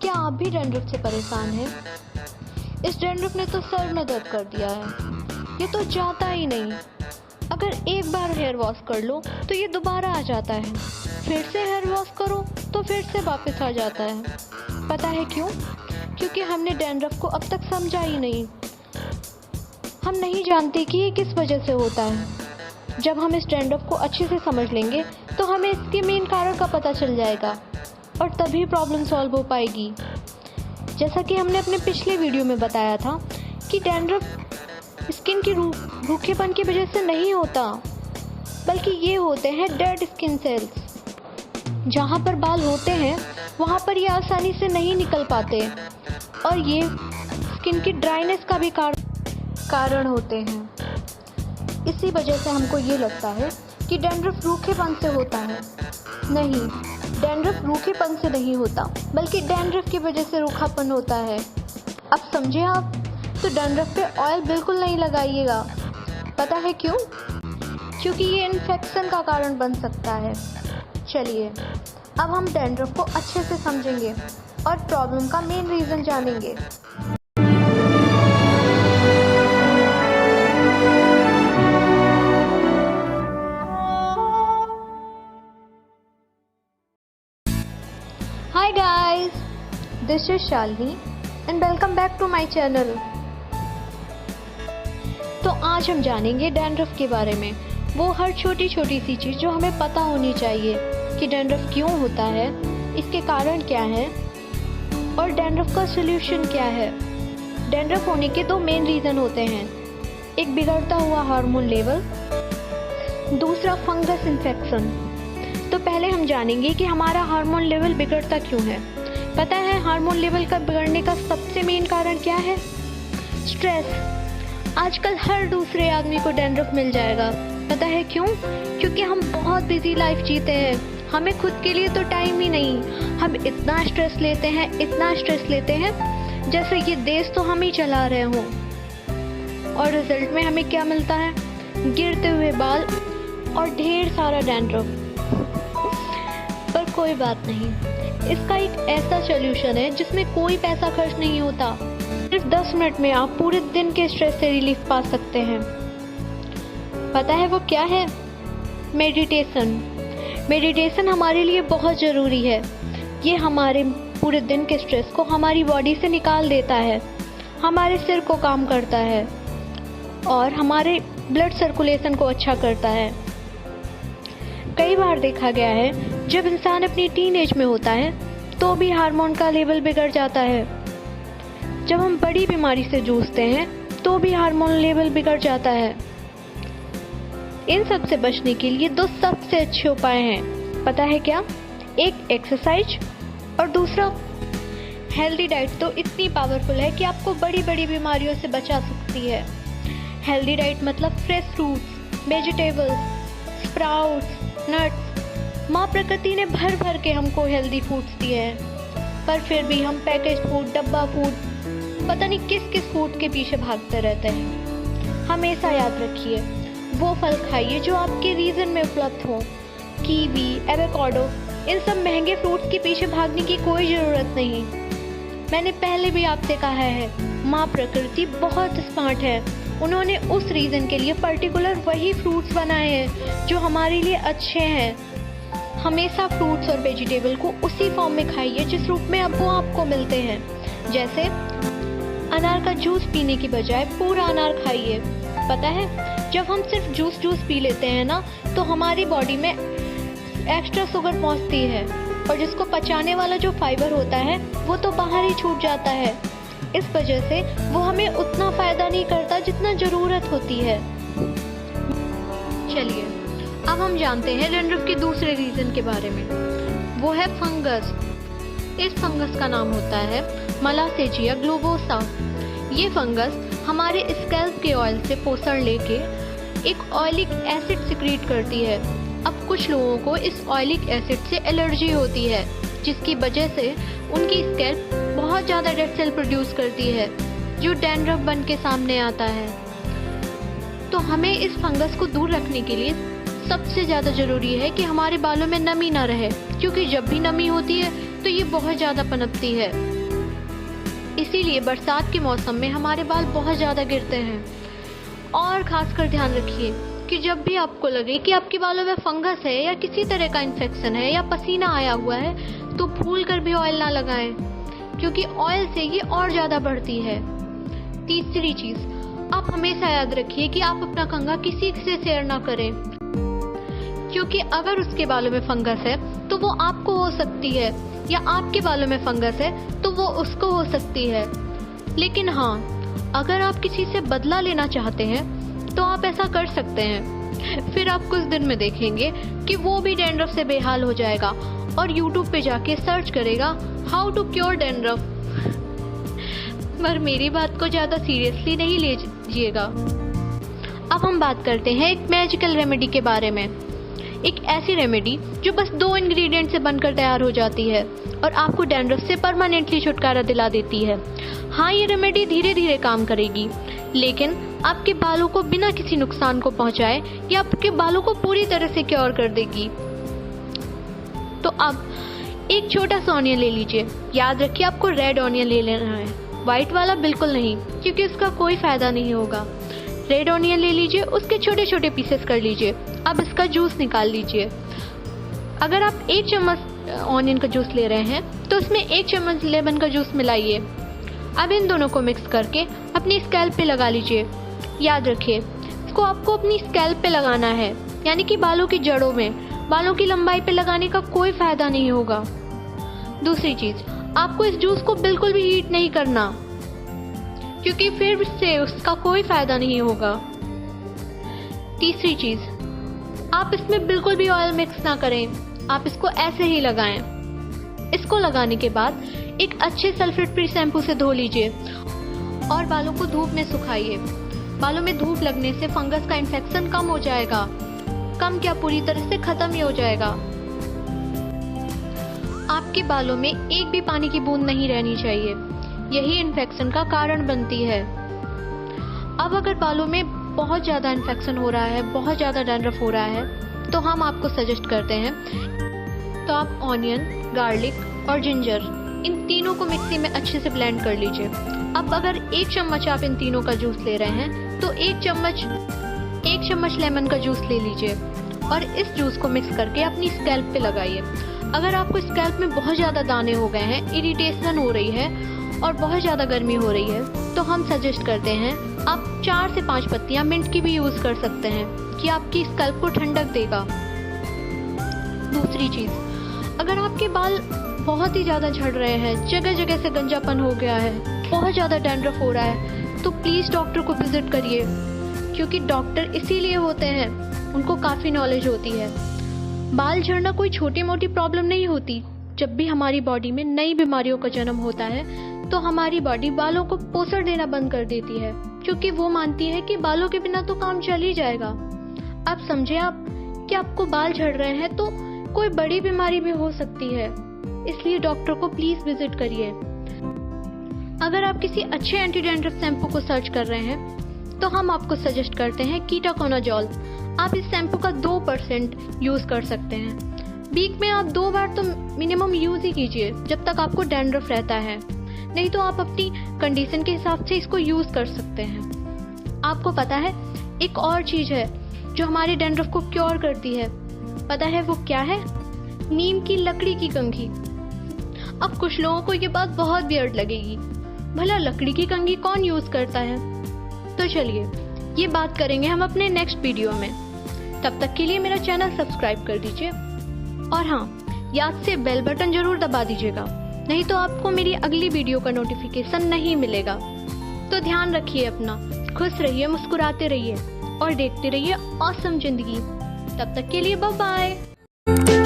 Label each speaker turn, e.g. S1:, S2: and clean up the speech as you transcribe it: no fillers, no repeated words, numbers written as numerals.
S1: क्या आप भी डैंड्रफ से परेशान हैं? इस डैंड्रफ ने तो सर में दर्द कर दिया है। ये तो जाता ही नहीं। अगर एक बार हेयर वॉश कर लो तो ये दोबारा आ जाता है, फिर से हेयर वॉश करो तो फिर से वापस आ जाता है। पता है क्यों? क्योंकि हमने डैंड्रफ को अब तक समझा ही नहीं। हम नहीं जानते कि ये किस वजह से होता है। जब हम इस डैंड्रफ को अच्छे से समझ लेंगे तो हमें इसके मेन कारण का पता चल जाएगा और तभी प्रॉब्लम सॉल्व हो पाएगी। जैसा कि हमने अपने पिछले वीडियो में बताया था कि डैंड्रफ स्किन की रूखेपन की वजह से नहीं होता, बल्कि ये होते हैं डेड स्किन सेल्स। जहाँ पर बाल होते हैं वहाँ पर ये आसानी से नहीं निकल पाते और ये स्किन की ड्राइनेस का भी कारण होते हैं। इसी वजह से हमको ये लगता है कि डैंड्रफ रूखेपन से होता है। नहीं, डैंड्रफ रूखेपन से नहीं होता, बल्कि डैंड्रफ की वजह से रूखापन होता है। अब समझे आप? तो डैंड्रफ पे ऑयल बिल्कुल नहीं लगाइएगा। पता है क्यों? क्योंकि ये इन्फेक्शन का कारण बन सकता है। चलिए अब हम डैंड्रफ को अच्छे से समझेंगे और प्रॉब्लम का मेन रीज़न जानेंगे। Hi guys, this is Shalini and welcome back to my channel। तो आज हम जानेंगे डैंड्रफ के बारे में, वो हर छोटी छोटी सी चीज़ जो हमें पता होनी चाहिए कि डैंड्रफ क्यों होता है, इसके कारण क्या है और डैंड्रफ का सलूशन क्या है। डैंड्रफ होने के दो मेन रीज़न होते हैं, एक बिगड़ता हुआ हार्मोन लेवल, दूसरा फंगस इन्फेक्शन। तो पहले हम जानेंगे कि हमारा हार्मोन लेवल बिगड़ता क्यों है। पता है हार्मोन लेवल का बिगड़ने का सबसे मेन कारण क्या है? स्ट्रेस। आजकल हर दूसरे आदमी को डैंड्रफ मिल जाएगा। पता है क्यों? क्योंकि हम बहुत बिजी लाइफ जीते हैं, हमें खुद के लिए तो टाइम ही नहीं। हम इतना स्ट्रेस लेते हैं जैसे ये देश तो हम ही चला रहे हों, और रिजल्ट में हमें क्या मिलता है? गिरते हुए बाल और ढेर सारा डैंड्रफ। पर कोई बात नहीं, इसका एक ऐसा सॉल्यूशन है जिसमें कोई पैसा खर्च नहीं होता। सिर्फ 10 मिनट में आप पूरे दिन के स्ट्रेस से रिलीफ पा सकते हैं। पता है वो क्या है? मेडिटेशन। मेडिटेशन हमारे लिए बहुत ज़रूरी है। ये हमारे पूरे दिन के स्ट्रेस को हमारी बॉडी से निकाल देता है, हमारे सिर को काम करता है और हमारे ब्लड सर्कुलेशन को अच्छा करता है। कई बार देखा गया है जब इंसान अपनी टीन एज में होता है तो भी हार्मोन का लेवल बिगड़ जाता है। जब हम बड़ी बीमारी से जूझते हैं तो भी हार्मोन लेवल बिगड़ जाता है। इन सब से बचने के लिए दो सबसे अच्छे उपाय हैं। पता है क्या? एक एक्सरसाइज और दूसरा हेल्दी डाइट। तो इतनी पावरफुल है कि आपको बड़ी बड़ी बीमारियों से बचा सकती है। हेल्दी डाइट मतलब fresh fruits, vegetables, sprouts, nuts. माँ प्रकृति ने भर भर के हमको हेल्दी फूड्स दिए हैं, पर फिर भी हम पैकेज्ड फूड, डब्बा फूड, पता नहीं किस किस फूड के पीछे भागते रहते हैं। हमेशा याद रखिए, वो फल खाइए जो आपके रीजन में उपलब्ध हो। कीवी, एवोकाडो, इन सब महंगे फ्रूट्स के पीछे भागने की कोई ज़रूरत नहीं। मैंने पहले भी आपसे कहा है, माँ प्रकृति बहुत स्मार्ट है। उन्होंने उस रीज़न के लिए पर्टिकुलर वही फ्रूट्स बनाए हैं जो हमारे लिए अच्छे हैं। हमेशा फ्रूट्स और वेजिटेबल को उसी फॉर्म में खाइए जिस रूप में अब वो आपको मिलते हैं। जैसे अनार का जूस पीने की बजाय पूरा अनार खाइए। पता है जब हम सिर्फ जूस पी लेते हैं ना, तो हमारी बॉडी में एक्स्ट्रा शुगर पहुंचती है और जिसको पचाने वाला जो फाइबर होता है वो तो बाहर ही छूट जाता है। इस वजह से वो हमें उतना फ़ायदा नहीं करता जितना ज़रूरत होती है। चलिए अब हम जानते हैं डैंड्रफ के दूसरे रीज़न के बारे में, वो है फंगस। इस फंगस का नाम होता है मलासेचिया ग्लोबोसा। ये फंगस हमारे स्कैल्प के ऑयल से पोषण लेके एक ऑयलिक एसिड सिक्रीट करती है। अब कुछ लोगों को इस ऑयलिक एसिड से एलर्जी होती है, जिसकी वजह से उनकी स्कैल्प बहुत ज़्यादा डेड सेल प्रोड्यूस करती है, जो डैंड्रफ बन के सामने आता है। तो हमें इस फंगस को दूर रखने के लिए सबसे ज़्यादा ज़रूरी है कि हमारे बालों में नमी ना रहे, क्योंकि जब भी नमी होती है तो ये बहुत ज़्यादा पनपती है। इसीलिए बरसात के मौसम में हमारे बाल बहुत ज़्यादा गिरते हैं। और खासकर ध्यान रखिए कि जब भी आपको लगे कि आपके बालों में फंगस है या किसी तरह का इन्फेक्शन है या पसीना आया हुआ है, तो भूल कर भी ऑयल ना लगाएं, क्योंकि ऑयल से ये और ज़्यादा बढ़ती है। तीसरी चीज़, आप हमेशा याद रखिए कि आप अपना कंघा किसी से शेयर ना करें, क्योंकि अगर उसके बालों में फंगस है तो वो आपको हो सकती है, या आपके बालों में फंगस है तो वो उसको हो सकती है। लेकिन हाँ, अगर आप किसी से बदला लेना चाहते हैं तो आप ऐसा कर सकते हैं। फिर आप कुछ दिन में देखेंगे कि वो भी डैंड्रफ से बेहाल हो जाएगा और YouTube पे जाके सर्च करेगा हाउ टू क्योर डैंड्रफ। पर मेरी बात को ज़्यादा सीरियसली नहीं लीजिएगा। अब हम बात करते हैं एक मैजिकल रेमेडी के बारे में। एक ऐसी रेमेडी जो बस 2 इंग्रेडिएंट से बनकर तैयार हो जाती है और आपको डैंड्रफ से परमानेंटली छुटकारा दिला देती है। हाँ, ये रेमेडी धीरे धीरे काम करेगी, लेकिन आपके बालों को बिना किसी नुकसान को पहुंचाए या आपके बालों को पूरी तरह से क्योर कर देगी। तो अब एक छोटा सा ऑनियन ले लीजिए। याद रखिए आपको रेड ऑनियन ले लेना है, व्हाइट वाला बिल्कुल नहीं, क्योंकि उसका कोई फायदा नहीं होगा। रेड ऑनियन ले लीजिए, उसके छोटे छोटे पीसेस कर लीजिए। अब इसका जूस निकाल लीजिए। अगर आप 1 चम्मच ऑनियन का जूस ले रहे हैं तो उसमें 1 चम्मच लेमन का जूस मिलाइए। अब इन दोनों को मिक्स करके अपनी स्कैल्प पे लगा लीजिए। याद रखिए, इसको आपको अपनी स्कैल्प पे लगाना है, यानी कि बालों की जड़ों में। बालों की लंबाई पे लगाने का कोई फायदा नहीं होगा। दूसरी चीज, आपको इस जूस को बिल्कुल भी हीट नहीं करना, क्योंकि फिर से उसका कोई फायदा नहीं होगा। तीसरी चीज, आप इसमें बिल्कुल भी ऑयल मिक्स ना करें, आप इसको ऐसे ही लगाएं। इसको लगाने के बाद एक अच्छे सल्फेट फ्री शैम्पू से धो लीजिए और बालों को धूप में सुखाइए। बालों में धूप लगने से फंगस का इन्फेक्शन कम हो जाएगा, कम क्या पूरी तरह से खत्म ही हो जाएगा। आपके बालों में एक भी पानी की बूंद नहीं रहनी चाहिए, यही इन्फेक्शन का कारण बनती है। अब अगर बालों में बहुत ज़्यादा इन्फेक्शन हो रहा है, बहुत ज़्यादा डैंड्रफ हो रहा है, तो हम आपको सजेस्ट करते हैं तो आप ऑनियन, गार्लिक और जिंजर, इन तीनों को मिक्सी में अच्छे से ब्लेंड कर लीजिए। अब अगर 1 चम्मच आप इन तीनों का जूस ले रहे हैं तो 1 चम्मच लेमन का जूस ले लीजिए और इस जूस को मिक्स करके अपनी स्कैल्प पे लगाइए। अगर आपको स्कैल्प में बहुत ज़्यादा दाने हो गए हैं, इरिटेशन हो रही है और बहुत ज़्यादा गर्मी हो रही है, तो हम सजेस्ट करते हैं आप 4 से 5 पत्तियां मिंट की भी यूज़ कर सकते हैं, कि आपकी स्कैल्प को ठंडक देगा। दूसरी चीज़, अगर आपके बाल बहुत ही ज़्यादा झड़ रहे हैं, जगह जगह से गंजापन हो गया है, बहुत ज़्यादा डैंड्रफ हो रहा है, तो प्लीज़ डॉक्टर को विजिट करिए, क्योंकि डॉक्टर इसीलिए होते हैं, उनको काफ़ी नॉलेज होती है। बाल झड़ना कोई छोटी मोटी प्रॉब्लम नहीं होती। जब भी हमारी बॉडी में नई बीमारियों का जन्म होता है तो हमारी बॉडी बालों को पोषण देना बंद कर देती है, क्योंकि वो मानती है कि बालों के बिना तो काम चल ही जाएगा। अब समझे आप कि आपको बाल झड़ रहे हैं तो कोई बड़ी बीमारी भी हो सकती है, इसलिए डॉक्टर को प्लीज विजिट करिए। अगर आप किसी अच्छे एंटी डैंड्रफ शैम्पू को सर्च कर रहे हैं तो हम आपको सजेस्ट करते हैं कीटाकोनाजोल। आप इस शैम्पू का 2% यूज कर सकते हैं। वीक में आप 2 बार तो मिनिमम यूज ही कीजिए जब तक आपको डैंड्रफ रहता है, नहीं तो आप अपनी कंडीशन के हिसाब से इसको यूज कर सकते हैं। आपको पता है एक और चीज है जो हमारे डैंड्रफ को क्योर करती है, पता है वो क्या है? नीम की लकड़ी की कंघी। अब कुछ लोगों को ये बात बहुत वियर्ड लगेगी, भला लकड़ी की कंघी कौन यूज करता है? तो चलिए ये बात करेंगे हम अपने नेक्स्ट वीडियो में। तब तक के लिए मेरा चैनल सब्सक्राइब कर दीजिए और हाँ, याद से बेल बटन जरूर दबा दीजिएगा, नहीं तो आपको मेरी अगली वीडियो का नोटिफिकेशन नहीं मिलेगा। तो ध्यान रखिए अपना, खुश रहिए, मुस्कुराते रहिए और देखते रहिए ऑसम जिंदगी। तब तक के लिए बाय बाय।